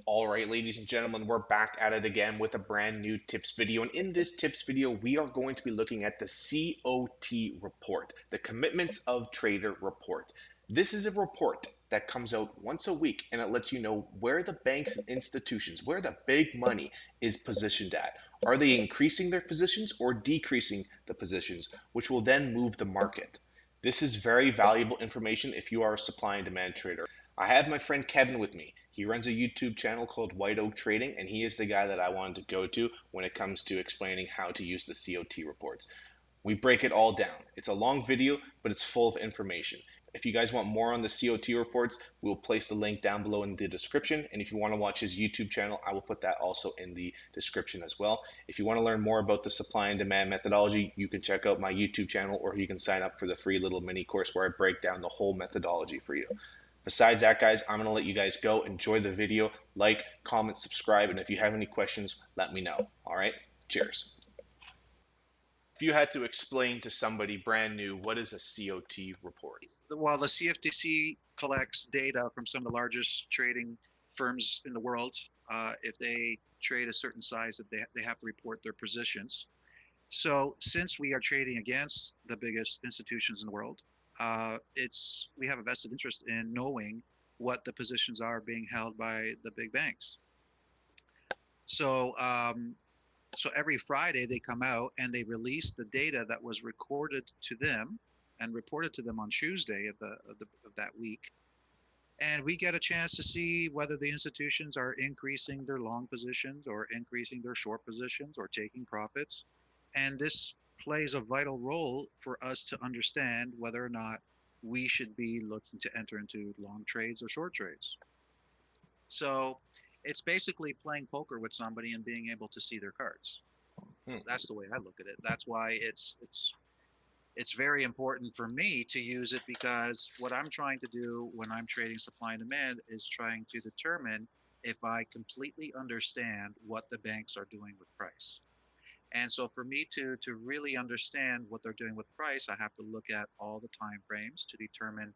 All right, ladies and gentlemen, we're back at it again with a brand new tips video. And in this tips video, we are going to be looking at the COT report, the Commitments of Trader report. This is a report that comes out once a week and it lets you know where the banks and institutions, where the big money is positioned at. Are they increasing their positions or decreasing the positions, which will then move the market? This is very valuable information if you are a supply and demand trader. I have my friend Kevin with me. He runs a YouTube channel called White Oak Trading, and he is the guy that I wanted to go to when it comes to explaining how to use the COT reports. We break it all down. It's a long video, but it's full of information. If you guys want more on the COT reports, we will place the link down below in the description. And if you want to watch his YouTube channel, I will put that also in the description as well. If you want to learn more about the supply and demand methodology, you can check out my YouTube channel or you can sign up for the free little mini course where I break down the whole methodology for you. Besides that, guys, I'm going to let you guys go. Enjoy the video. Like, comment, subscribe, and if you have any questions, let me know. All right? Cheers. If you had to explain to somebody brand new what is a COT report? Well, the CFTC collects data from some of the largest trading firms in the world. If they trade a certain size, that they have to report their positions. So since we are trading against the biggest institutions in the world, it's we have a vested interest in knowing what the positions are being held by the big banks. So so every Friday they come out and they release the data that was recorded to them and reported to them on Tuesday of that week. And we get a chance to see whether the institutions are increasing their long positions or increasing their short positions or taking profits. And this plays a vital role for us to understand whether or not we should be looking to enter into long trades or short trades. So it's basically playing poker with somebody and being able to see their cards. Hmm. That's the way I look at it. That's why it's very important for me to use it, because what I'm trying to do when I'm trading supply and demand is trying to determine if I completely understand what the banks are doing with price. And so for me to really understand what they're doing with price, I have to look at all the time frames to determine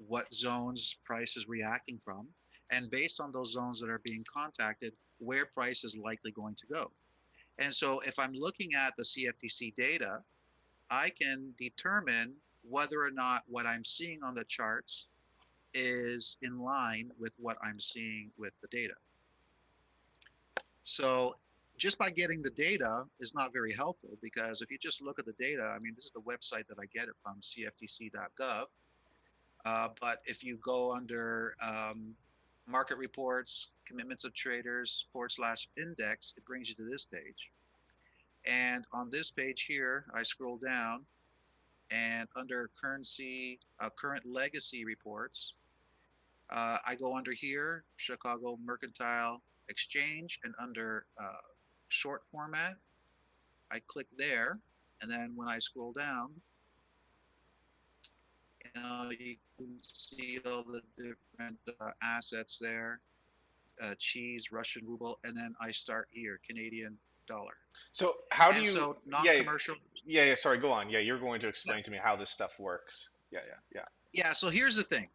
what zones price is reacting from, and based on those zones that are being contacted, where price is likely going to go. And so if I'm looking at the CFTC data, I can determine whether or not what I'm seeing on the charts is in line with what I'm seeing with the data. So just by getting the data is not very helpful, because if you just look at the data, I mean, this is the website that I get it from, cftc.gov. But if you go under market reports, commitments of traders / index, it brings you to this page. And on this page here, I scroll down, and under currency, current legacy reports, I go under here, Chicago Mercantile Exchange, and under short format, I click there. And then when I scroll down, you can see all the different assets there, cheese, Russian ruble, and then I start here, Canadian dollar. So, how do And you, so yeah, non-commercial, yeah, sorry, go on. Yeah, you're going to yeah, explain to me how this stuff works. Yeah. yeah. So here's the thing.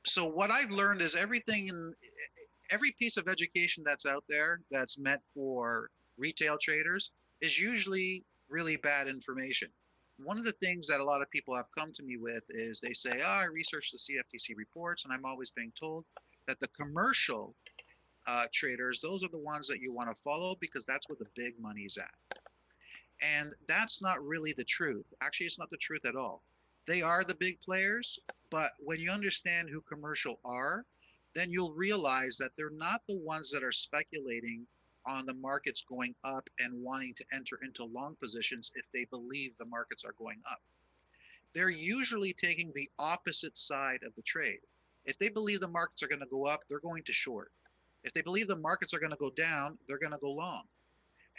So what I've learned is everything in every piece of education that's out there that's meant for retail traders is usually really bad information. One of the things that a lot of people have come to me with is they say, oh, I researched the CFTC reports, and I'm always being told that the commercial traders, those are the ones that you want to follow because that's where the big money's at. And that's not really the truth. Actually, it's not the truth at all. They are the big players, but when you understand who commercial are, then you'll realize that they're not the ones that are speculating on the markets going up and wanting to enter into long positions if they believe the markets are going up. They're usually taking the opposite side of the trade. If they believe the markets are going to go up, they're going to short. If they believe the markets are going to go down, they're going to go long.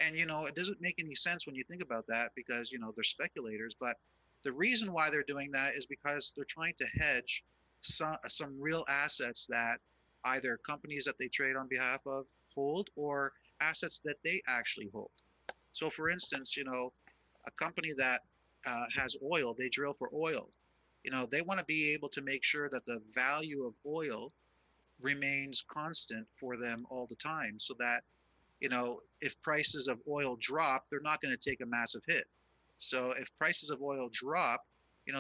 And it doesn't make any sense when you think about that, because they're speculators. But the reason why they're doing that is because they're trying to hedge some real assets that either companies that they trade on behalf of hold, or assets that they actually hold. So for instance, a company that has oil, they drill for oil. They want to be able to make sure that the value of oil remains constant for them all the time, so that, if prices of oil drop, they're not going to take a massive hit. So if prices of oil drop,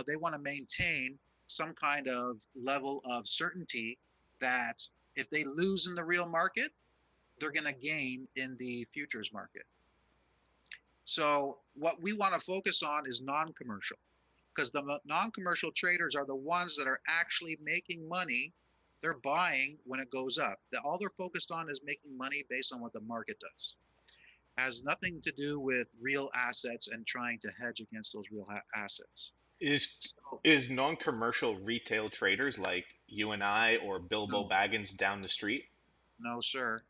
they want to maintain some kind of level of certainty that if they lose in the real market, they're going to gain in the futures market. So what we want to focus on is non-commercial, because the non-commercial traders are the ones that are actually making money. They're buying when it goes up. All they're focused on is making money based on what the market does. Has nothing to do with real assets and trying to hedge against those real assets. Is So is non-commercial retail traders like you and I or Bilbo no, Baggins down the street? no, sir,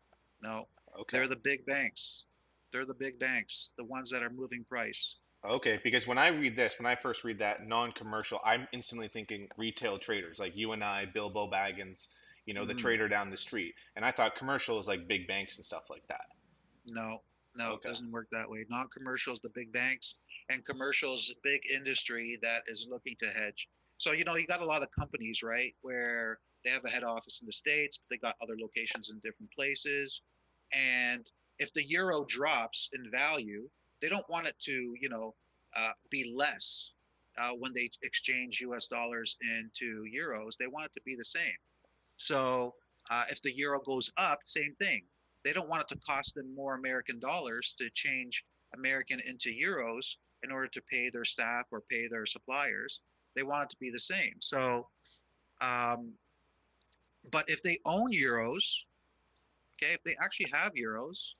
no. Okay. They're the big banks. They're the big banks, the ones that are moving price. Okay, because when I read this, when I first read that non-commercial, I'm instantly thinking retail traders like you and I, Bilbo Baggins, the Mm-hmm. trader down the street. And I thought commercial is like big banks and stuff like that. No, no, it Okay. doesn't work that way. Non-commercials, the big banks, and commercials, big industry that is looking to hedge. So, you got a lot of companies, right, where they have a head office in the States, but they got other locations in different places. And if the euro drops in value, they don't want it to, be less when they exchange US dollars into euros. They want it to be the same. So if the euro goes up, same thing. They don't want it to cost them more American dollars to change American into euros in order to pay their staff or pay their suppliers. They want it to be the same. So, um, but if they own euros, okay, if they actually have euros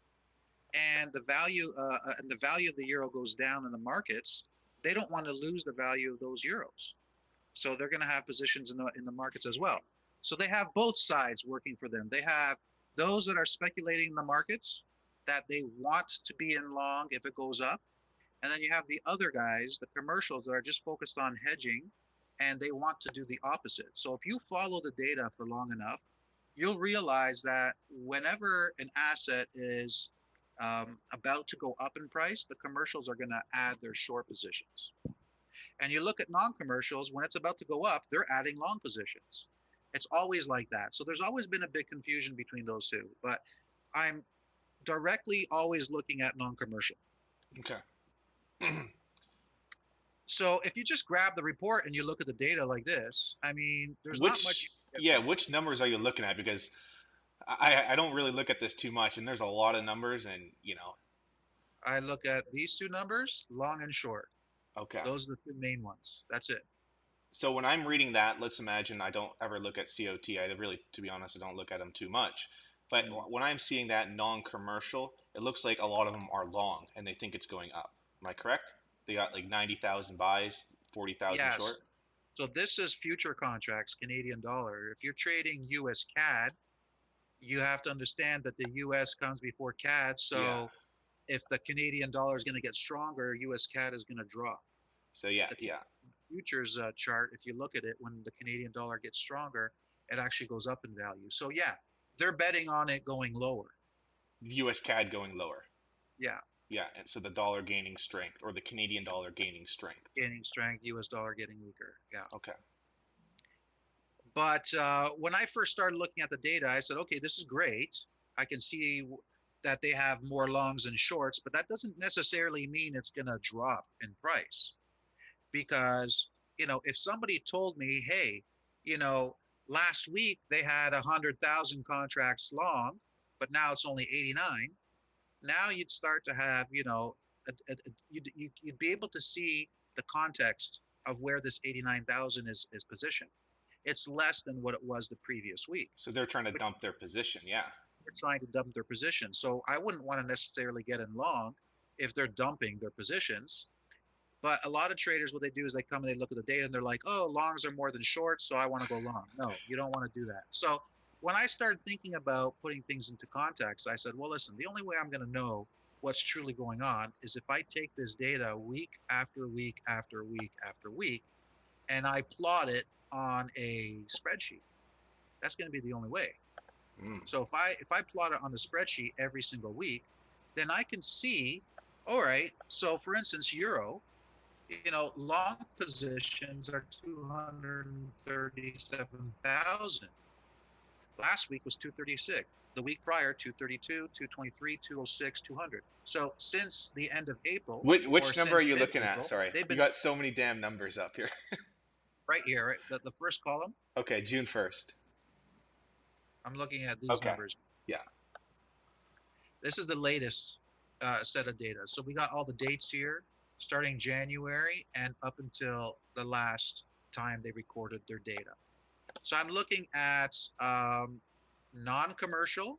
and the value of the euro goes down in the markets, they don't want to lose the value of those euros. So they're going to have positions in the markets as well. So they have both sides working for them. They have those that are speculating in the markets that they want to be in long if it goes up, and then you have the other guys, the commercials that are just focused on hedging, and they want to do the opposite. So if you follow the data for long enough, you'll realize that whenever an asset is about to go up in price, the commercials are going to add their short positions. And you look at non-commercials, when it's about to go up, they're adding long positions. It's always like that. So there's always been a big confusion between those two. But I'm directly always looking at non-commercial. Okay. So if you just grab the report and you look at the data like this, I mean, there's not much Which, you can get yeah, wrong. which numbers are you looking at? Because I don't really look at this too much, and there's a lot of numbers, and I look at these two numbers, long and short. okay. Those are the two main ones. That's it. So when I'm reading that, let's imagine I don't ever look at COT. I really, to be honest, I don't look at them too much. But Mm. when I'm seeing that non-commercial, it looks like a lot of them are long and they think it's going up. Am I correct? They got like 90,000 buys, 40,000 Yes. short. So this is future contracts, Canadian dollar. If you're trading US CAD, you have to understand that the US comes before CAD. Yeah. So if the Canadian dollar is going to get stronger, US CAD is going to drop. So yeah, The yeah. futures chart, if you look at it, when the Canadian dollar gets stronger, it actually goes up in value. So yeah, they're betting on it going lower. US CAD going lower. Yeah, Yeah, and so the dollar gaining strength or the Canadian dollar gaining strength. gaining strength, US dollar getting weaker. Yeah. Okay. But when I first started looking at the data, I said, okay, this is great. I can see that they have more longs and shorts, but that doesn't necessarily mean it's going to drop in price. Because, if somebody told me, hey, you know, last week they had 100,000 contracts long, but now it's only 89, now you'd start to have, you'd be able to see the context of where this 89,000 is positioned. It's less than what it was the previous week, So they're trying to which dump their position. Yeah. they're trying to dump their position. So I wouldn't want to necessarily get in long if they're dumping their positions. But a lot of traders, what they do is they come and they look at the data and they're like, oh, longs are more than shorts, so I want to go long. No, you don't want to do that. So when I started thinking about putting things into context, I said, well, listen, the only way I'm going to know what's truly going on is if I take this data week after week after week after week and I plot it on a spreadsheet. That's going to be the only way. Mm. So if I plot it on the spreadsheet every single week, then I can see, all right, so for instance, euro, long positions are 237,000. Last week was 236. The week prior, 232, 223, 206, 200. So since the end of April or Which number are since you looking at? mid-April, Sorry, they've you been got so many damn numbers up here. right here, right? The first column, Okay, June 1st. I'm looking at these Okay. numbers. Yeah. This is the latest set of data. So we got all the dates here, starting January and up until the last time they recorded their data. So I'm looking at non-commercial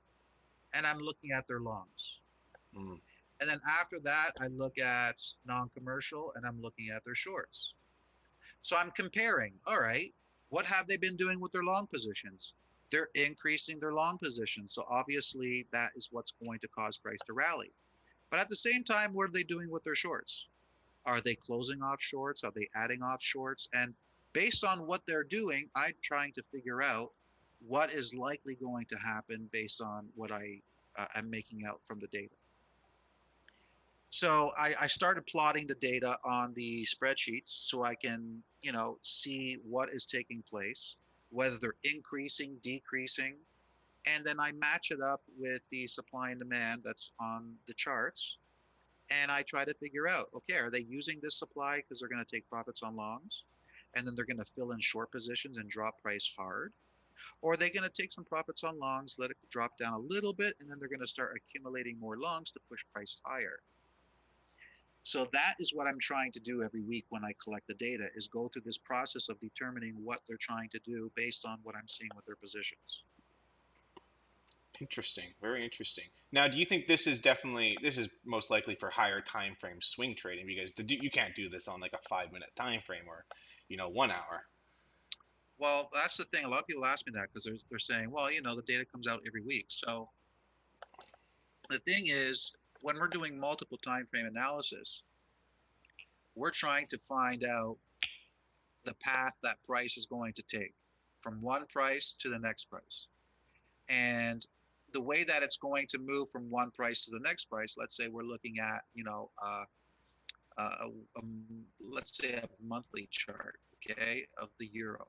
and I'm looking at their longs. Mm. And then after that, I look at non-commercial and I'm looking at their shorts. So I'm comparing, all right, what have they been doing with their long positions? They're increasing their long positions. So obviously that is what's going to cause price to rally. But at the same time, what are they doing with their shorts? Are they closing off shorts? Are they adding off shorts? And based on what they're doing, I'm trying to figure out what is likely going to happen based on what I am making out from the data. So I started plotting the data on the spreadsheets so I can, see what is taking place, whether they're increasing, decreasing, and then I match it up with the supply and demand that's on the charts. And I try to figure out, okay, are they using this supply because they're going to take profits on longs? And then they're going to fill in short positions and drop price hard? Or are they going to take some profits on longs, let it drop down a little bit, and then they're going to start accumulating more longs to push price higher? So that is what I'm trying to do every week when I collect the data, is go through this process of determining what they're trying to do based on what I'm seeing with their positions. Interesting. Very interesting. Now, do you think this is most likely for higher time frame swing trading because you can't do this on like a 5 minute time frame or, 1 hour. Well, that's the thing. A lot of people ask me that because they're saying, well, the data comes out every week. So the thing is, when we're doing multiple time frame analysis, we're trying to find out the path that price is going to take from one price to the next price. And the way that it's going to move from one price to the next price, let's say we're looking at, uh, let's say a monthly chart, okay, of the euro.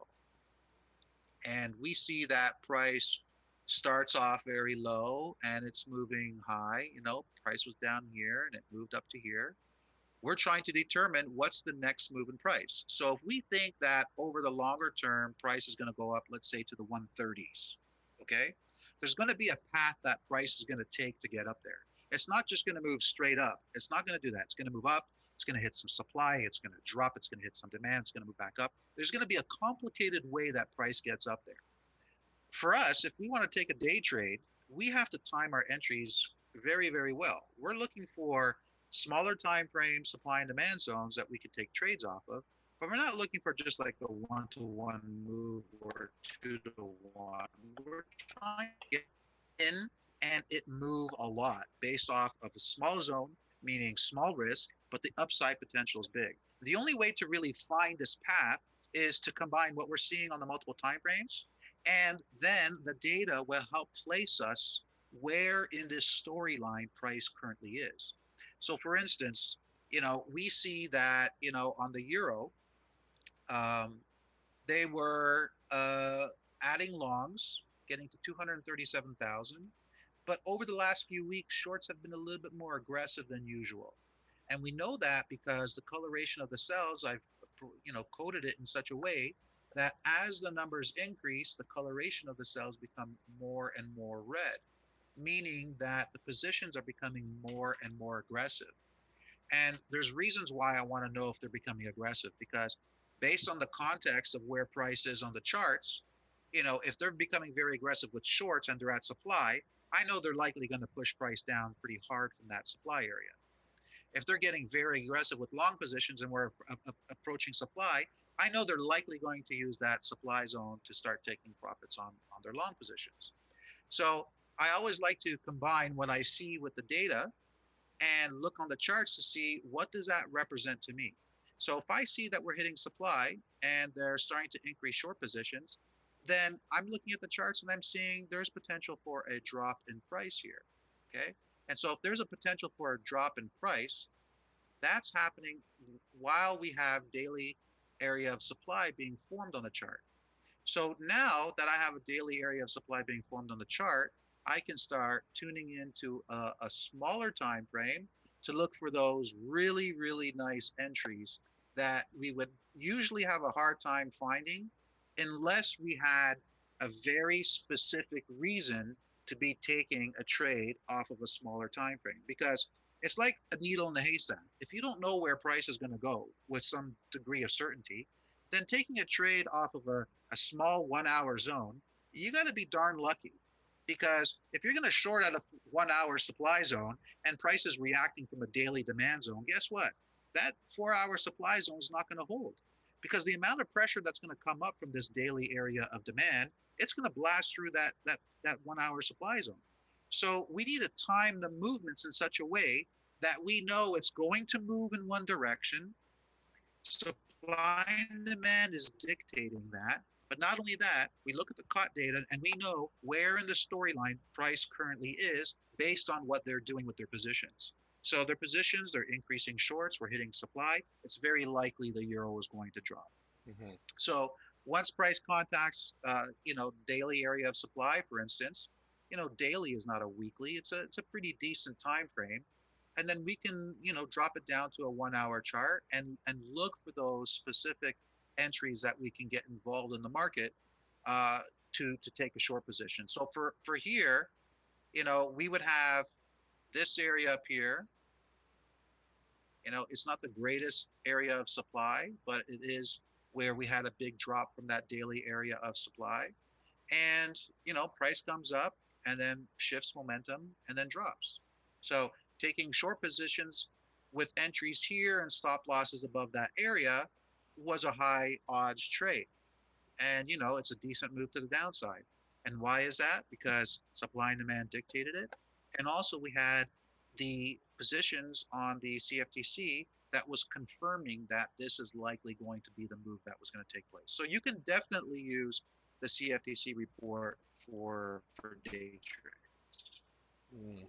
And we see that price starts off very low and it's moving high. Price was down here and it moved up to here. We're trying to determine what's the next move in price. So if we think that over the longer term, price is going to go up, let's say to the 130s, okay? There's going to be a path that price is going to take to get up there. It's not just going to move straight up. It's not going to do that. It's going to move up. It's going to hit some supply. It's going to drop. It's going to hit some demand. It's going to move back up. There's going to be a complicated way that price gets up there. For us, if we want to take a day trade, we have to time our entries very, very well. We're looking for smaller time frame supply and demand zones that we could take trades off of, but we're not looking for just like a one-to-one move or two-to-one. We're trying to get in and it move a lot based off of a small zone, meaning small risk, but the upside potential is big. The only way to really find this path is to combine what we're seeing on the multiple time frames, and then the data will help place us where in this storyline price currently is. So for instance, we see that, on the euro, um, they were adding longs, getting to 237,000. But over the last few weeks, shorts have been a little bit more aggressive than usual. And we know that because the coloration of the cells, I've coded it in such a way that as the numbers increase, the coloration of the cells become more and more red, meaning that the positions are becoming more and more aggressive. And there's reasons why I want to know if they're becoming aggressive, because based on the context of where price is on the charts, if they're becoming very aggressive with shorts and they're at supply, I know they're likely going to push price down pretty hard from that supply area. If they're getting very aggressive with long positions and we're approaching supply, I know they're likely going to use that supply zone to start taking profits on their long positions. So I always like to combine what I see with the data and look on the charts to see what does that represent to me. So if I see that we're hitting supply and they're starting to increase short positions, then I'm looking at the charts and I'm seeing there's potential for a drop in price here. Okay. And so if there's a potential for a drop in price, that's happening while we have daily area of supply being formed on the chart. So now that I have a daily area of supply being formed on the chart, I can start tuning into a smaller time frame to look for those really, really nice entries that we would usually have a hard time finding unless we had a very specific reason to be taking a trade off of a smaller time frame. Because it's like a needle in a haystack. If you don't know where price is going to go with some degree of certainty, then taking a trade off of a small 1 hour zone, you got to be darn lucky. Because if you're going to short at a 1 hour supply zone and prices reacting from a daily demand zone, guess what? That 4 hour supply zone is not going to hold because the amount of pressure that's going to come up from this daily area of demand, it's going to blast through that 1 hour supply zone. So we need to time the movements in such a way that we know it's going to move in one direction. Supply and demand is dictating that. But not only that, we look at the COT data and we know where in the storyline price currently is based on what they're doing with their positions. So their positions, they're increasing shorts, we're hitting supply. It's very likely the euro is going to drop. Hmm. So once price contacts, daily area of supply, for instance, daily is not a weekly. It's a pretty decent time frame, and then we can drop it down to a 1 hour chart and look for those specific entries that we can get involved in the market uh, to take a short position. So for here, we would have this area up here. It's not the greatest area of supply, but it is where we had a big drop from that daily area of supply. And, price comes up and then shifts momentum and then drops. So taking short positions with entries here and stop losses above that area was a high odds trade. And, it's a decent move to the downside. And why is that? Because supply and demand dictated it. And also we had the positions on the CFTC that was confirming that this is likely going to be the move that was going to take place. So you can definitely use the CFTC report for day trade. Mm.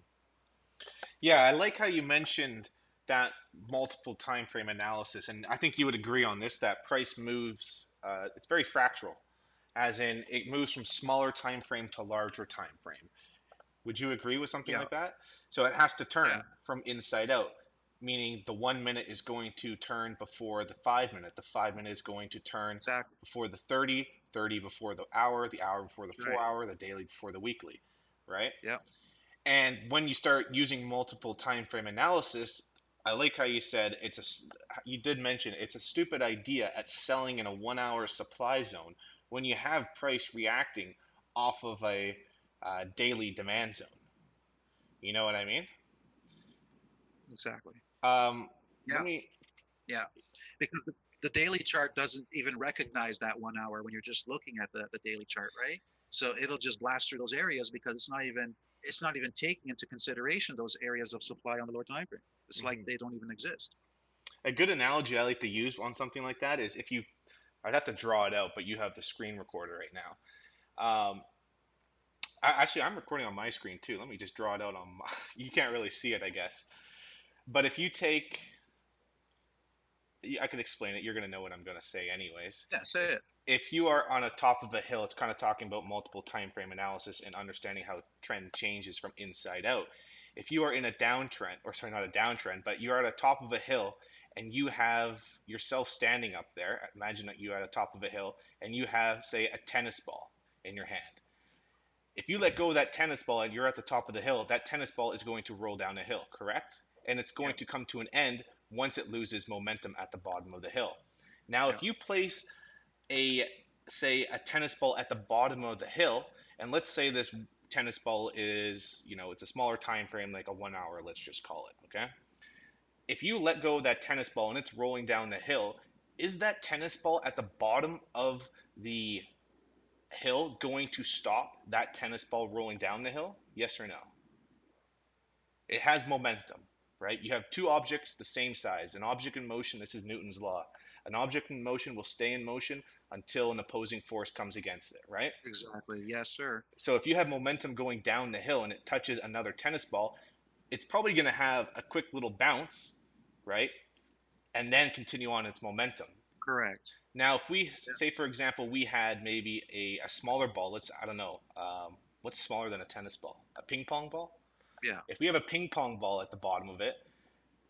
Yeah, I like how you mentioned that multiple time frame analysis, and I think you would agree on this that price moves. It's very fractal, as in it moves from smaller time frame to larger time frame. Would you agree with something Yeah, like that? So it has to yeah, turn from inside out, meaning the 1 minute is going to turn before the 5 minute. The 5 minute is going to turn exactly. before the 30, 30 before the hour before the four Right. hour, the daily before the weekly, right? Yeah, And when you start using multiple time frame analysis, I like how you said you did mention it's a stupid idea at selling in a 1 hour supply zone when you have price reacting off of a daily demand zone. You know what I mean? exactly. Um, let Yeah, me. yeah. Because the daily chart doesn't even recognize that 1 hour when you're just looking at the daily chart, right? So it'll just blast through those areas because it's not even taking into consideration those areas of supply on the lower time frame. It's like Mhm. they don't even exist. A good analogy I like to use on something like that is if you, I'd have to draw it out, but you have the screen recorder right now. Actually, I'm recording on my screen too. Let me just draw it out on my, you can't really see it, I guess. But if you take, I could explain it. You're going to know what I'm going to say anyways. Yeah, say it. If you are on a top of a hill, it's kind of talking about multiple time frame analysis and understanding how trend changes from inside out. If you are in a downtrend, or sorry, not a downtrend, but you're at the top of a hill and you have yourself standing up there, imagine that you're at the top of a hill and you have, say, a tennis ball in your hand. If you let go of that tennis ball and you're at the top of the hill, that tennis ball is going to roll down a hill, correct? And it's going Yep, to come to an end once it loses momentum at the bottom of the hill. Now, if yep, you place a say a tennis ball at the bottom of the hill, and let's say this tennis ball is, it's a smaller time frame, like a 1 hour, let's just call it, okay? If you let go of that tennis ball and it's rolling down the hill, is that tennis ball at the bottom of the hill going to stop that tennis ball rolling down the hill? Yes or no? It has momentum, right? You have two objects the same size. An object in motion, this is Newton's law. An object in motion will stay in motion until an opposing force comes against it, right? exactly. Yes, sir. So if you have momentum going down the hill and it touches another tennis ball, it's probably going to have a quick little bounce, right? And then continue on its momentum. Correct. Now, if we say, for example, we had maybe a smaller ball, let's, I don't know, what's smaller than a tennis ball? A ping pong ball? Yeah. If we have a ping pong ball at the bottom of it,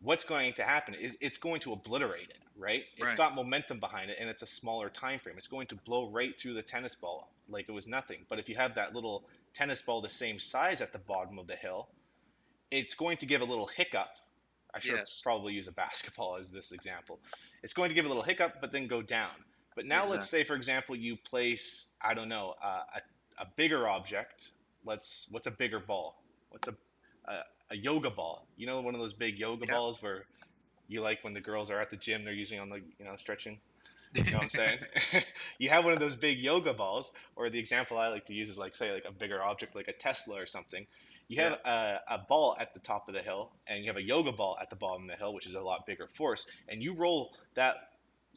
what's going to happen is it's going to obliterate it, right? It's Right. got momentum behind it and it's a smaller time frame. It's going to blow right through the tennis ball like it was nothing. But if you have that little tennis ball the same size at the bottom of the hill, it's going to give a little hiccup. I should Yes. probably use a basketball as this example. It's going to give a little hiccup, but then go down. But now let's Exactly. say, for example, you place, I don't know, a bigger object. What's a bigger ball? What's a, a yoga ball? You know, one of those big yoga Yeah. balls where you like when the girls are at the gym, they're using on the, stretching. You know what I'm saying? You have one of those big yoga balls, or the example I like to use is like, say, like a bigger object like a Tesla or something. You have Yeah. a ball at the top of the hill, and you have a yoga ball at the bottom of the hill, which is a lot bigger force, and you roll that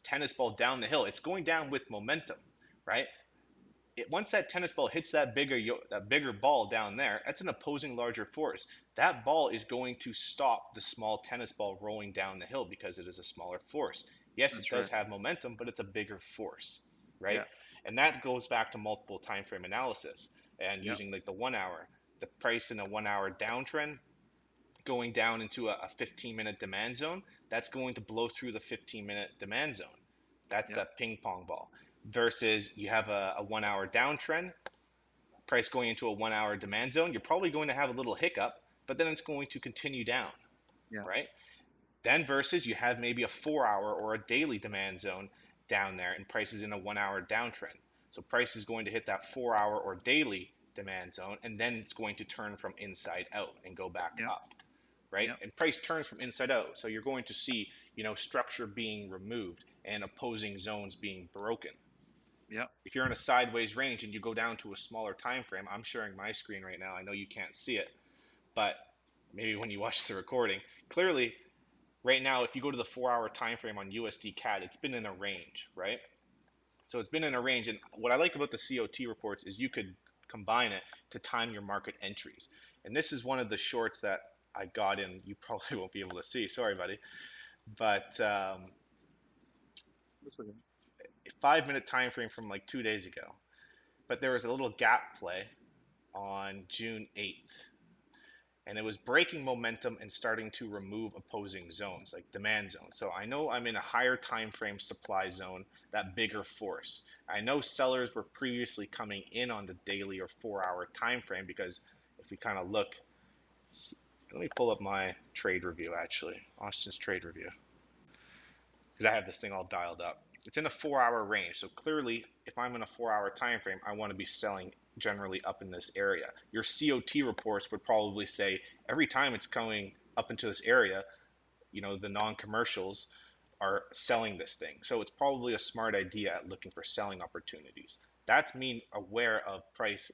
tennis ball down the hill. It's going down with momentum, right? Once that tennis ball hits that bigger ball down there, that's an opposing larger force. That ball is going to stop the small tennis ball rolling down the hill because it is a smaller force. Yes, it That's does right. have momentum, but it's a bigger force, right? Yeah. And that goes back to multiple time frame analysis and Yeah. using like the 1 hour, the price in a 1 hour downtrend going down into a 15-minute demand zone, that's going to blow through the 15-minute demand zone. That's Yeah. that ping pong ball. Versus you have a 1 hour downtrend, price going into a 1 hour demand zone, you're probably going to have a little hiccup, but then it's going to continue down, Yeah. right? Then versus you have maybe a 4 hour or a daily demand zone down there, and price is in a 1 hour downtrend. So price is going to hit that 4 hour or daily demand zone, and then it's going to turn from inside out and go back Yeah. up, right? Yeah. And price turns from inside out. So you're going to see, structure being removed and opposing zones being broken. Yeah. If you're in a sideways range and you go down to a smaller time frame, I'm sharing my screen right now. I know you can't see it, but maybe when you watch the recording, clearly right now, if you go to the 4 hour time frame on USD CAD, it's been in a range, right? So it's been in a range. And what I like about the COT reports is you could combine it to time your market entries. And this is one of the shorts that I got in. You probably won't be able to see. Sorry, buddy. But That's okay. 5 minute time frame from like 2 days ago. But there was a little gap play on June 8th, and it was breaking momentum and starting to remove opposing zones like demand zones. So I know I'm in a higher time frame supply zone, that bigger force. I know sellers were previously coming in on the daily or 4 hour time frame because if we kind of look, let me pull up my trade review actually, Austin's trade review, because I have this thing all dialed up. It's in a 4 hour range. So clearly, if I'm in a 4 hour time frame, I want to be selling generally up in this area. Your COT reports would probably say every time it's going up into this area, the non-commercials are selling this thing. So it's probably a smart idea at looking for selling opportunities. That's me aware of price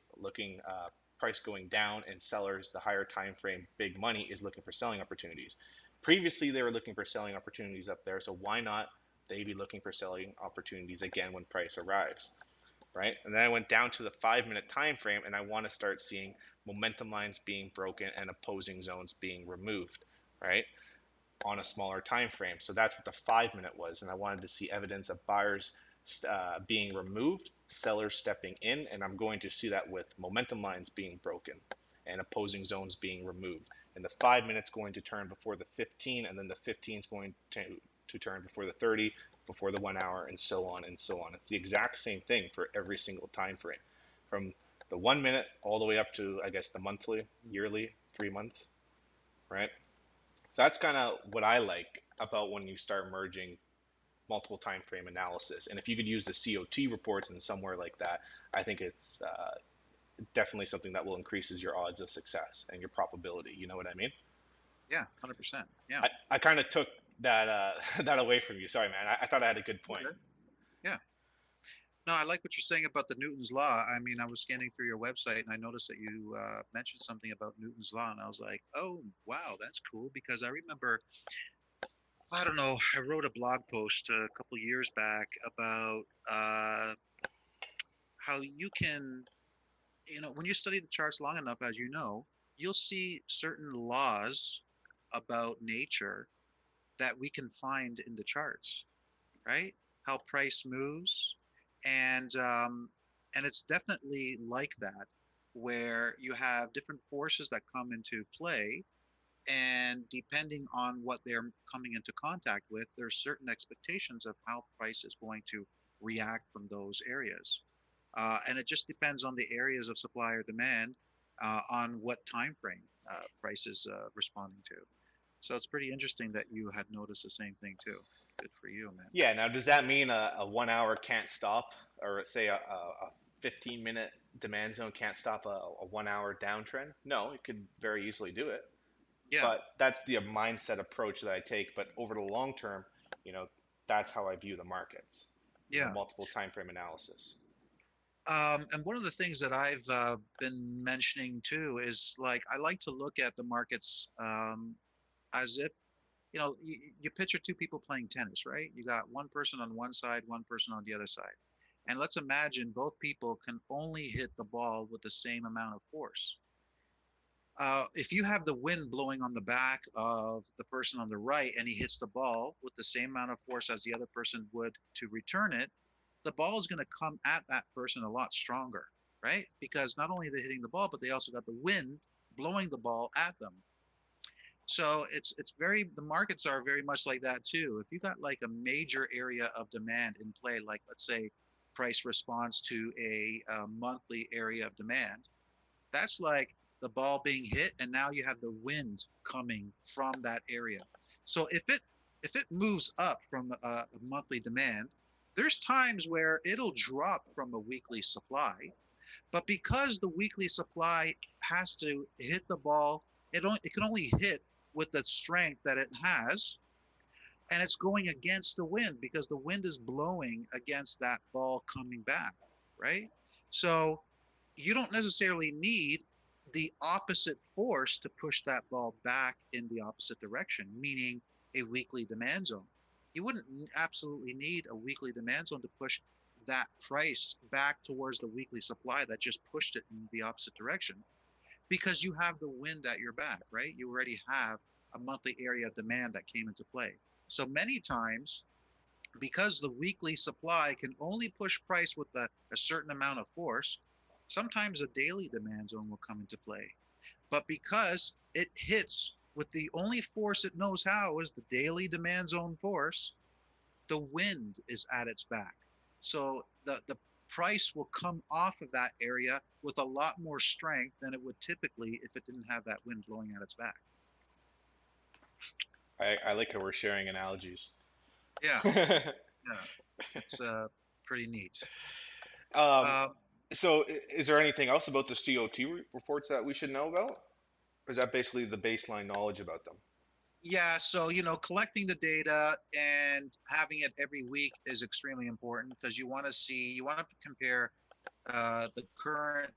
going down, and sellers, the higher time frame, big money is looking for selling opportunities. Previously, they were looking for selling opportunities up there, so why not they be looking for selling opportunities again when price arrives, right? And then I went down to the 5 minute time frame, and I want to start seeing momentum lines being broken and opposing zones being removed, right? On a smaller time frame. So that's what the 5 minute was, and I wanted to see evidence of buyers being removed, sellers stepping in, and I'm going to see that with momentum lines being broken and opposing zones being removed. And the 5 minutes going to turn before the 15, and then the 15 is going to turn before the 30, before the 1 hour, and so on and so on. It's the exact same thing for every single time frame, from the 1 minute all the way up to, I guess, the monthly, yearly, 3 months, right? So that's kind of what I like about when you start merging multiple time frame analysis. And if you could use the COT reports in somewhere like that, I think it's definitely something that will increases your odds of success and your probability. You know what I mean? Yeah. 100%. Yeah. I kind of took that that away from you. Sorry, man. I thought I had a good point. Okay. Yeah. No, I like what you're saying about the Newton's law. I mean, I was scanning through your website and I noticed that you mentioned something about Newton's law, and I was like, "Oh, wow, that's cool." Because I remember, I don't know, I wrote a blog post a couple years back about how you can, when you study the charts long enough, as you know, you'll see certain laws about nature that we can find in the charts, right? how price moves, and um, and it's definitely like that, where you have different forces that come into play, and depending on what they're coming into contact with, there's certain expectations of how price is going to react from those areas. And it just depends on the areas of supply or demand, on what time frame price is responding to. So it's pretty interesting that you had noticed the same thing too. Good for you, man. Yeah, now does that mean a 1 hour can't stop, or say a 15-minute demand zone can't stop a 1 hour downtrend? No, it could very easily do it. Yeah, But that's the mindset approach that I take. But over the long term, you know, that's how I view the markets, yeah. multiple time frame analysis. And one of the things that I've been mentioning too is like I like to look at the markets as if you picture two people playing tennis, right? You got one person on one side, one person on the other side. And let's imagine both people can only hit the ball with the same amount of force. If you have the wind blowing on the back of the person on the right and he hits the ball with the same amount of force as the other person would to return it, the ball is going to come at that person a lot stronger, right? Because not only are they hitting the ball, but they also got the wind blowing the ball at them. So it's very the markets are very much like that too. If you got like a major area of demand in play, like let's say price response to a monthly area of demand, that's like the ball being hit, and now you have the wind coming from that area. So if it moves up from a monthly demand, there's times where it'll drop from a weekly supply, but because the weekly supply has to hit the ball, it can only hit with the strength that it has, and it's going against the wind because the wind is blowing against that ball coming back, right? So you don't necessarily need the opposite force to push that ball back in the opposite direction, meaning a weekly demand zone. You wouldn't absolutely need a weekly demand zone to push that price back towards the weekly supply that just pushed it in the opposite direction, because you have the wind at your back, right? You already have a monthly area of demand that came into play. So many times, because the weekly supply can only push price with a certain amount of force, sometimes a daily demand zone will come into play. But because it hits with the only force it knows how is the daily demand zone force, the wind is at its back. So the price will come off of that area with a lot more strength than it would typically if it didn't have that wind blowing at its back. I like how we're sharing analogies. Yeah, yeah, it's pretty neat. um, Uh, so, is there anything else about the COT reports that we should know about? Or is that basically the baseline knowledge about them? yeah, so collecting the data and having it every week is extremely important because you want to compare the current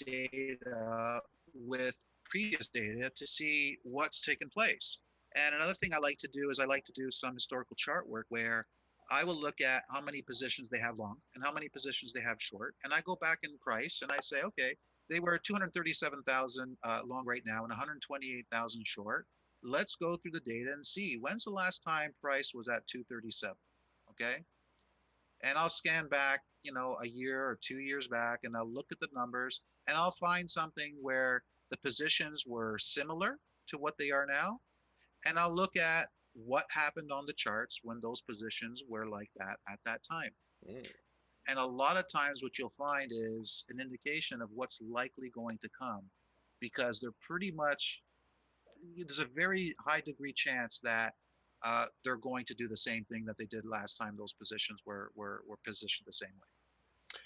data with previous data to see what's taken place. And another thing I like to do is I like to do some historical chart work where I will look at how many positions they have long and how many positions they have short. And I go back in price and I say, okay, they were 237,000 long right now and 128,000 short. Let's go through the data and see when's the last time price was at 237. Okay, and I'll scan back, a year or 2 years back, and I'll look at the numbers, and I'll find something where the positions were similar to what they are now, and I'll look at what happened on the charts when those positions were like that at that time. Mm. And a lot of times, what you'll find is an indication of what's likely going to come, because they're pretty much there's a very high degree chance that they're going to do the same thing that they did last time those positions were positioned the same way.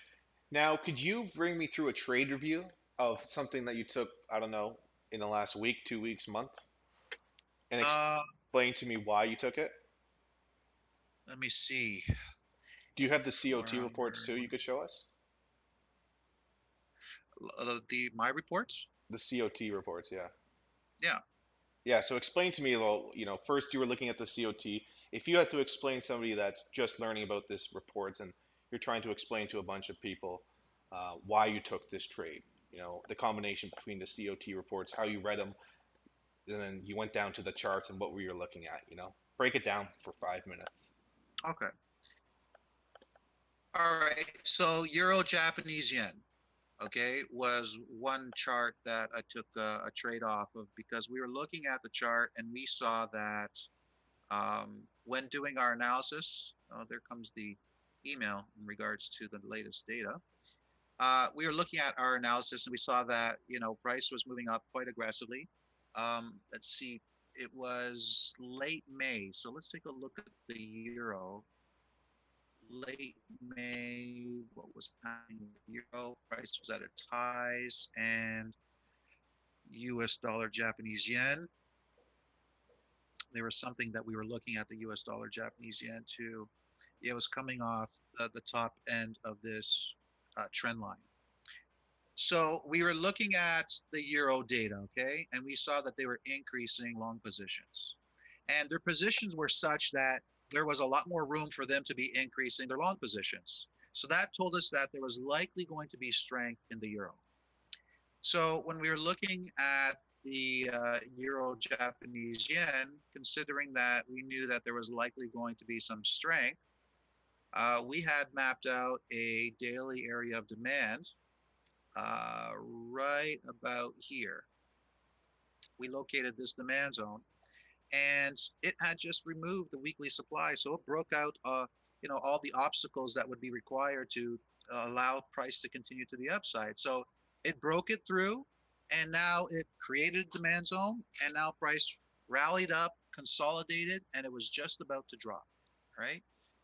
Now, could you bring me through a trade review of something that you took, I don't know, in the last week, 2 weeks, month, and Uh, explain to me why you took it? Let me see. Do you have the COT Where, reports where, too you could show us? the my reports? The COT reports, yeah. Yeah. Yeah, so explain to me, well, first you were looking at the COT. If you had to explain somebody that's just learning about this reports and you're trying to explain to a bunch of people why you took this trade, the combination between the COT reports, how you read them, and then you went down to the charts and what were you looking at, break it down for 5 minutes. Okay. All right. So Euro Japanese yen, okay, was one chart that I took a trade off of because we were looking at the chart and we saw that when doing our analysis, oh, there comes the email in regards to the latest data. We were looking at our analysis and we saw that price was moving up quite aggressively. Let's see, it was late May, so let's take a look at the euro. Late May, what was happening with the euro? Price was at its highs, and U.S. dollar Japanese yen. There was something that we were looking at the U.S. dollar Japanese yen too. It was coming off the top end of this trend line. So we were looking at the euro data, okay, and we saw that they were increasing long positions, and their positions were such that there was a lot more room for them to be increasing their long positions. So that told us that there was likely going to be strength in the euro. So when we were looking at the euro Japanese yen, considering that we knew that there was likely going to be some strength, we had mapped out a daily area of demand right about here. We located this demand zone, and it had just removed the weekly supply, so it broke out, all the obstacles that would be required to allow price to continue to the upside. So it broke it through, and now it created a demand zone, and now price rallied up, consolidated, and it was just about to drop. Right.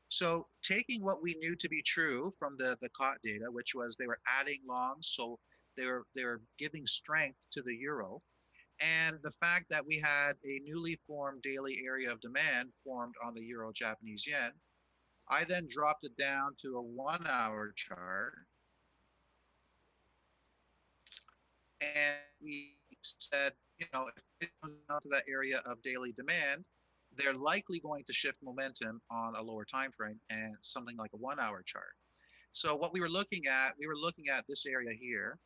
So taking what we knew to be true from the COT data, which was they were adding longs, so they were giving strength to the euro, and the fact that we had a newly formed daily area of demand formed on the euro Japanese yen, I then dropped it down to a 1 hour chart, and we said, if it comes down to that area of daily demand, they're likely going to shift momentum on a lower time frame and something like a 1 hour chart. So what we were looking at this area here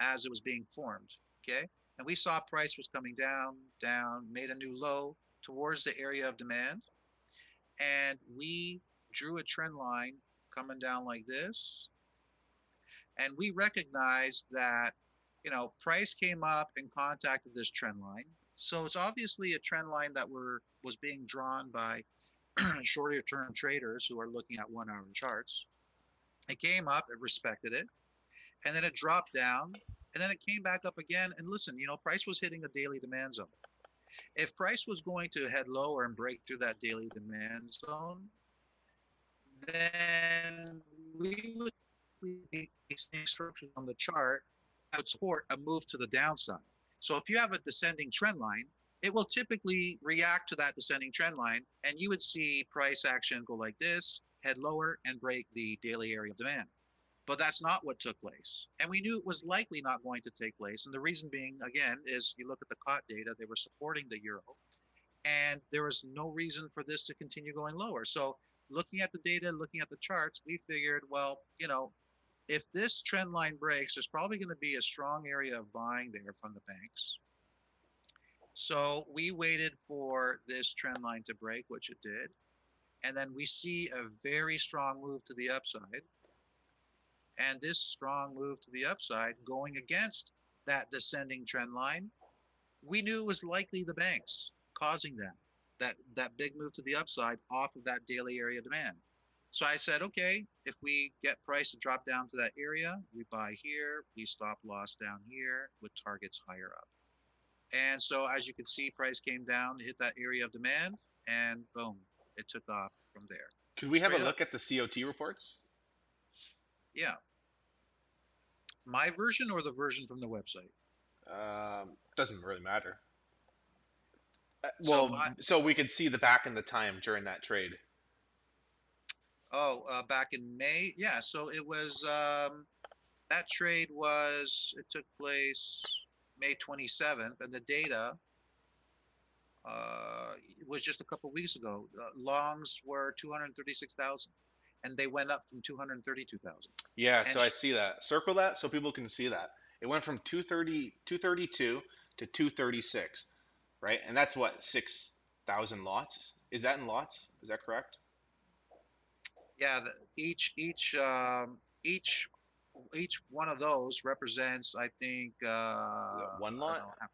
as it was being formed, okay? And we saw price was coming down, down, made a new low towards the area of demand, and we drew a trend line coming down like this, and we recognized that price came up and contacted this trend line. So it's obviously a trend line that was being drawn by shorter term traders who are looking at 1 hour charts. It came up, it respected it, and then it dropped down, and then it came back up again. And listen, price was hitting a daily demand zone. If price was going to head lower and break through that daily demand zone, then we would be seeing structures on the chart that would support a move to the downside. So if you have a descending trend line, it will typically react to that descending trend line, and you would see price action go like this, head lower, and break the daily area of demand. But that's not what took place. And we knew it was likely not going to take place. And the reason being, again, is you look at the COT data, they were supporting the euro, and there was no reason for this to continue going lower. So looking at the data, looking at the charts, we figured, well, if this trend line breaks, there's probably going to be a strong area of buying there from the banks. So we waited for this trend line to break, which it did. And then we see a very strong move to the upside. And this strong move to the upside going against that descending trend line, we knew it was likely the banks causing that big move to the upside off of that daily area demand. So I said, okay, if we get price to drop down to that area, we buy here, we stop loss down here with targets higher up. And so as you can see, price came down, hit that area of demand, and boom, it took off from there. Could we have a Straight up. look at the COT reports? Yeah. My version or the version from the website? Doesn't really matter. So Well, my so we could see the back in the time during that trade. back in May, yeah. So it was that trade it took place May 27th, and the data was just a couple of weeks ago. Longs were 236,000, and they went up from 232,000. Yeah, so And I see that. Circle that so people can see that. It went from 232 to 236, right? And that's what, 6,000 lots? Is that in lots? Is that correct? Yeah, each each one of those represents, I think, One I don't lot, know,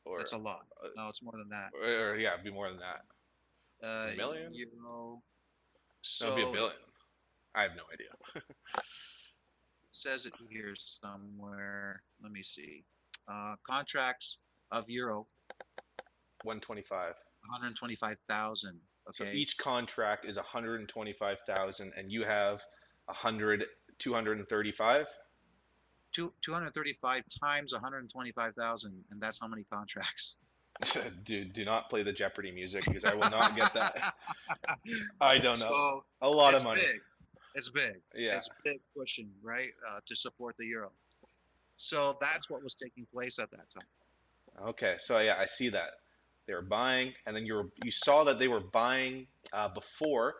or that's a lot. No, it's more than that. yeah, it'd be more than that. A million? Euro. No, it'd be a So it billion. I have no idea. says it here somewhere. Let me see. Contracts of euro, 125. 125,000. So Okay, each contract is 125,000, and you have 100, 235. two hundred thirty-five times 125,000, and that's how many contracts. Dude, do not play the Jeopardy music because I will not get that. I don't know. So A lot of it's money. big. It's big. Yeah. It's big pushing, right, to support the euro. So that's what was taking place at that time. Okay. So yeah, I see that they were buying, and then you saw that they were buying before.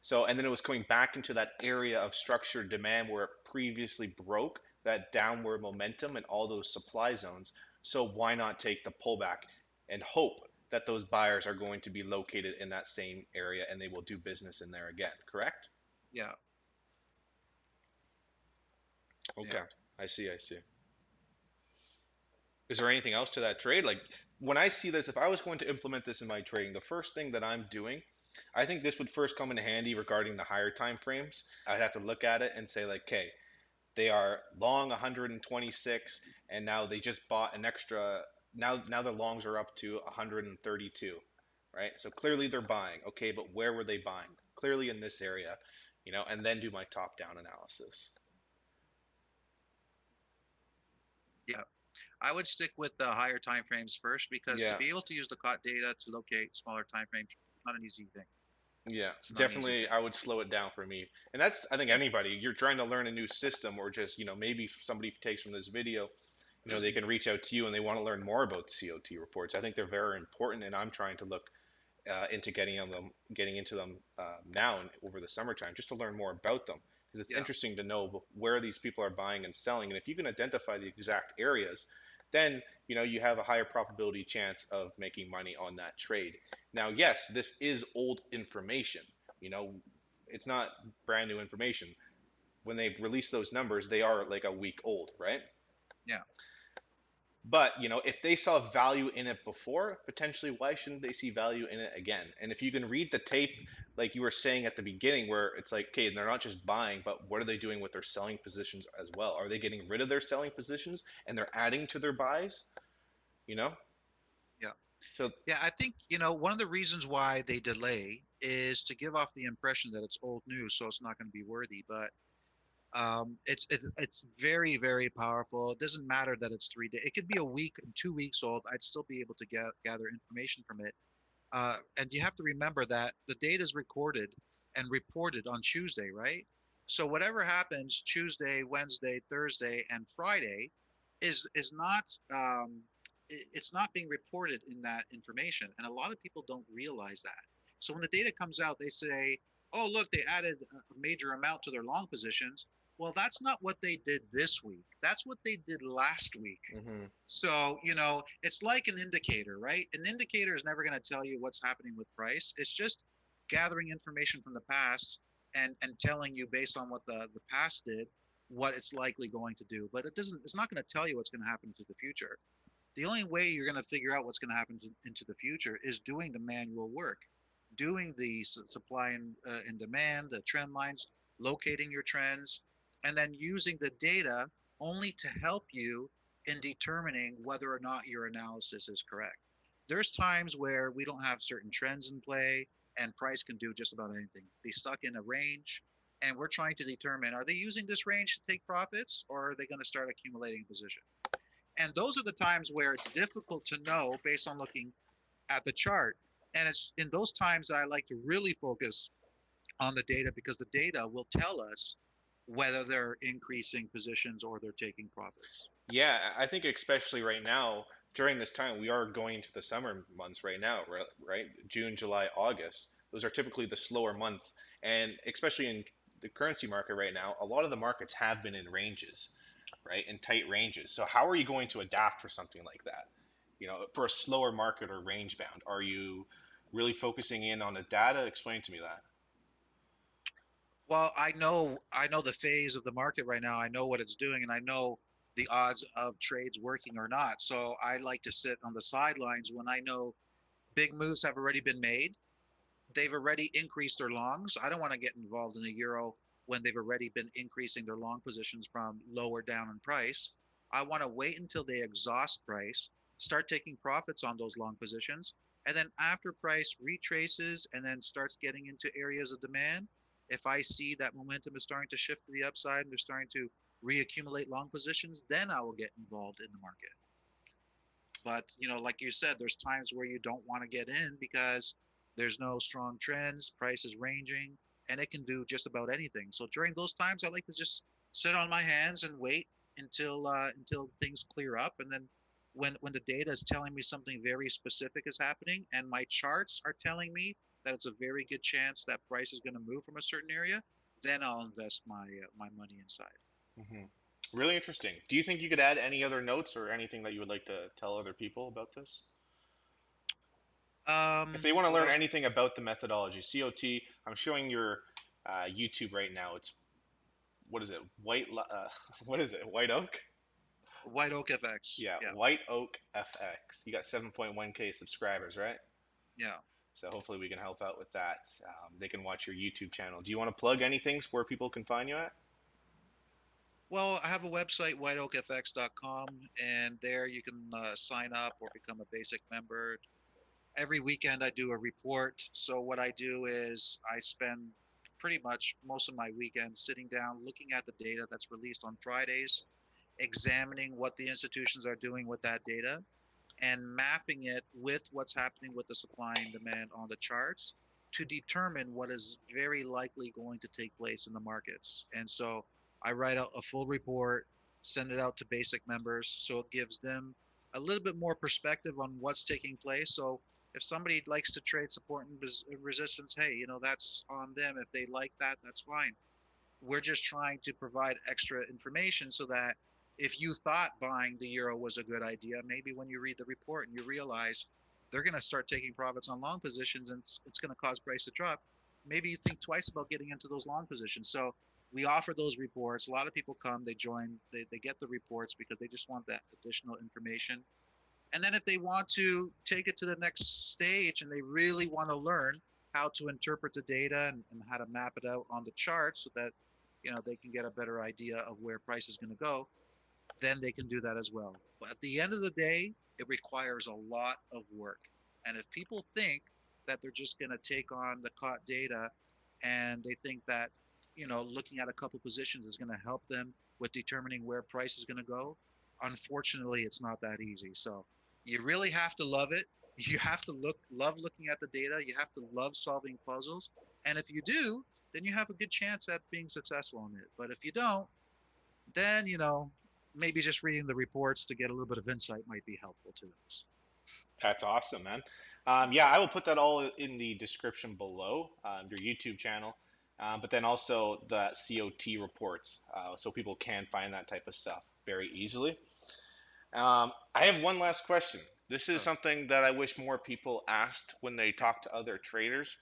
So and then it was coming back into that area of structured demand where it previously broke that downward momentum and all those supply zones. So why not take the pullback and hope that those buyers are going to be located in that same area and they will do business in there again, correct? Yeah, yeah. Okay. I see, I see. Is there anything else to that trade? Like when I see this, if I was going to implement this in my trading, the first thing that I'm doing, I think this would first come in handy regarding the higher time frames. I'd have to look at it and say like, okay, they are long 126 and now they just bought an extra now the longs are up to 132, right? So clearly they're buying. Okay, but where were they buying? Clearly in this area, and then do my top down analysis. Yeah. I would stick with the higher time frames first because to Yeah. be able to use the COT data to locate smaller time frames, it's not an easy thing. Yeah, It's not an easy definitely. thing. I would slow it down for me, and that's I think Yeah. anybody you're trying to learn a new system, or just maybe if somebody takes from this video, they can reach out to you and they want to learn more about COT reports. I think they're very important, and I'm trying to look into getting into them now and over the summertime, just to learn more about them because it's Yeah. interesting to know where these people are buying and selling, and if you can identify the exact areas, then you have a higher probability chance of making money on that trade. Now, yes, this is old information. You know, it's not brand new information. When they release those numbers, they are like a week old, right? Yeah. But if they saw value in it before, potentially, why shouldn't they see value in it again? And if you can read the tape, like you were saying at the beginning, where it's like, okay, they're not just buying, but what are they doing with their selling positions as well? Are they getting rid of their selling positions and they're adding to their buys? You know? Yeah. So Yeah. I think, one of the reasons why they delay is to give off the impression that it's old news, so it's not going to be worthy. But it's very, very powerful. It doesn't matter that it's 3 days. It could be a week and 2 weeks old. I'd still be able to gather information from it. And you have to remember that the data is recorded and reported on Tuesday, right? So whatever happens Tuesday, Wednesday, Thursday, and Friday is not it's not being reported in that information, and a lot of people don't realize that. So when the data comes out, they say, "Oh, look, they added a major amount to their long positions." Well, that's not what they did this week. That's what they did last week. mhm. So, it's like an indicator, right? An indicator is never going to tell you what's happening with price. It's just gathering information from the past and telling you based on what the past did what it's likely going to do. But it's not going to tell you what's going to happen to the future. The only way you're going to figure out what's going to happen into the future is doing the manual work, doing the supply and demand, the trend lines, locating your trends, and then using the data only to help you in determining whether or not your analysis is correct. There's times where we don't have certain trends in play and price can do just about anything. Be stuck in a range and we're trying to determine, are they using this range to take profits or are they going to start accumulating position? And those are the times where it's difficult to know based on looking at the chart. And it's in those times that I like to really focus on the data because the data will tell us whether they're increasing positions or they're taking profits. Yeah, I think especially right now during this time we are going into the summer months right now, right? June, July, August. Those are typically the slower months, and especially in the currency market right now, a lot of the markets have been in ranges, right? In tight ranges. So how are you going to adapt for something like that? For a slower market or range bound, are you really focusing in on the data? Explain to me that. Well, I know the phase of the market right now. I know what it's doing, and I know the odds of trades working or not. So I like to sit on the sidelines when I know big moves have already been made. They've already increased their longs. I don't want to get involved in a euro when they've already been increasing their long positions from lower down in price. I want to wait until they exhaust price, start taking profits on those long positions, and then after price retraces and then starts getting into areas of demand, if I see that momentum is starting to shift to the upside and they're starting to reaccumulate long positions, then I will get involved in the market. But like you said, there's times where you don't want to get in because there's no strong trends, price is ranging, and it can do just about anything. So during those times, I like to just sit on my hands and wait until things clear up, and then when the data is telling me something very specific is happening, and my charts are telling me that it's a very good chance that price is going to move from a certain area, then I'll invest my money inside. Hmm. Really interesting. Do you think you could add any other notes or anything that you would like to tell other people about this? If they want to What learn else? anything about the methodology, COT, I'm showing your YouTube right now. It's what is it? What is it? White Oak? White Oak FX. Yeah, Yeah, White Oak FX. You got 7.1K subscribers, right? yeah. So hopefully we can help out with that. They can watch your YouTube channel. Do you want to plug anything where people can find you at? Well, I have a website, whiteoakfx.com, and there you can sign up or become a basic member. Every weekend I do a report. So what I do is I spend pretty much most of my weekends sitting down, looking at the data that's released on Fridays, examining what the institutions are doing with that data, and mapping it with what's happening with the supply and demand on the charts to determine what is very likely going to take place in the markets. And so I write out a full report, send it out to basic members so it gives them a little bit more perspective on what's taking place. So if somebody likes to trade support and resistance, hey, that's on them. If they like that, that's fine. We're just trying to provide extra information so that if you thought buying the euro was a good idea, maybe when you read the report and you realize they're going to start taking profits on long positions and it's going to cause price to drop, maybe you think twice about getting into those long positions. So we offer those reports. A lot of people come, they join, they get the reports because they just want that additional information. And then if they want to take it to the next stage and they really want to learn how to interpret the data and how to map it out on the chart so that they can get a better idea of where price is going to go, then they can do that as well. But at the end of the day, it requires a lot of work. And if people think that they're just going to take on the COT data and they think that, looking at a couple positions is going to help them with determining where price is going to go, unfortunately, it's not that easy. So you really have to love it. You have to love looking at the data. You have to love solving puzzles. And if you do, then you have a good chance at being successful in it. But if you don't, then maybe just reading the reports to get a little bit of insight might be helpful to those. That's awesome, man. Yeah, I will put that all in the description below, your YouTube channel, but then also the COT reports, so people can find that type of stuff very easily. I have one last question. This is Sure. something that I wish more people asked when they talk to other traders.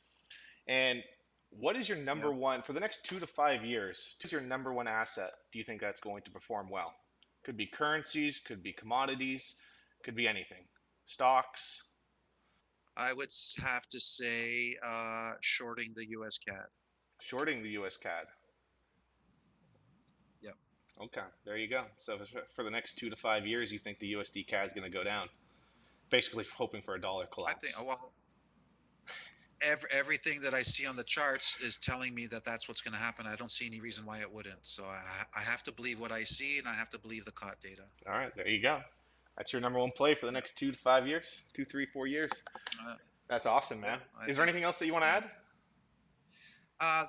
And what is your Yeah, number one for the next 2 to 5 years? What is your number one asset? Do you think that's going to perform well? Could be currencies, could be commodities, could be anything. Stocks, I would have to say shorting the US CAD. shorting the US CAD. Yeah, Okay, there you go. So for the next 2 to 5 years, you think the USD CAD is going to go down, basically hoping for a dollar I collapse. think. Well, everything that I see on the charts is telling me that that's what's going to happen. I don't see any reason why it wouldn't. So I have to believe what I see, and I have to believe the COT data. All right, there you go. That's your number one play for the Yeah, next 2 to 5 years, 2, 3, 4 years. uh, That's awesome, man. yeah. I Is there think. anything else that you want to Yeah. add?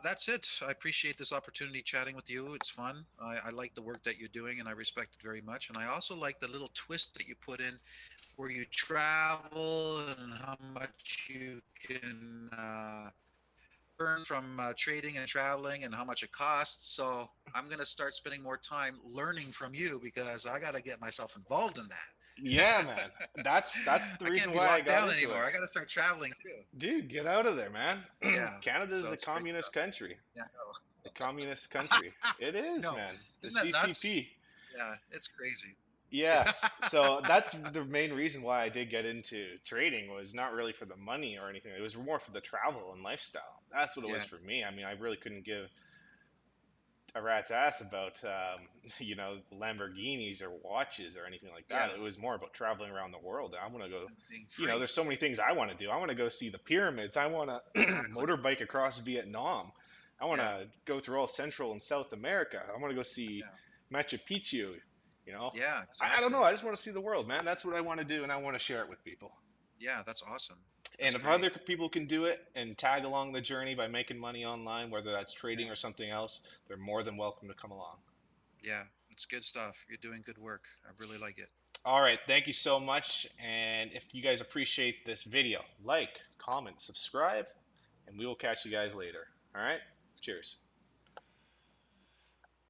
That's it. I appreciate this opportunity chatting with you. It's fun. I like the work that you're doing, and I respect it very much. And I also like the little twist that you put in where you travel and how much you can earn from trading and traveling and how much it costs. So I'm going to start spending more time learning from you because I got to get myself involved in Yeah, that. man. That's the I can't reason be why I locked got down into anymore. it. I got to start traveling too. Dude, get out of there, man. Yeah. Canada is So a it's great communist stuff. country. Yeah, I know. communist country. It is, No, man. The isn't that nuts? CCP. Yeah, it's crazy. Yeah. So that's the main reason why I did get into trading was not really for the money or anything. It was more for the travel and lifestyle. That's what it was Yeah, for me. I mean, I really couldn't give a rat's ass about Lamborghinis or watches or anything like that. yeah, It was more about traveling around the world. I want to go, and being free. there's so many things I want to do. I want to go see the pyramids. I want to Exactly. motorbike across Vietnam. I want Yeah, to go through all Central and South America. I want to go see yeah, Machu Picchu. You know, yeah, I don't exactly. know. I just want to see the world, man. That's what I want to do, and I want to share it with people. Yeah, that's awesome. And That's if great. other people can do it and tag along the journey by making money online, whether that's trading Yeah, or something else, they're more than welcome to come along. yeah, it's good stuff. You're doing good work. I really like it. All right, thank you so much. And if you guys appreciate this video, like, comment, subscribe, and we will catch you guys later. All right, cheers.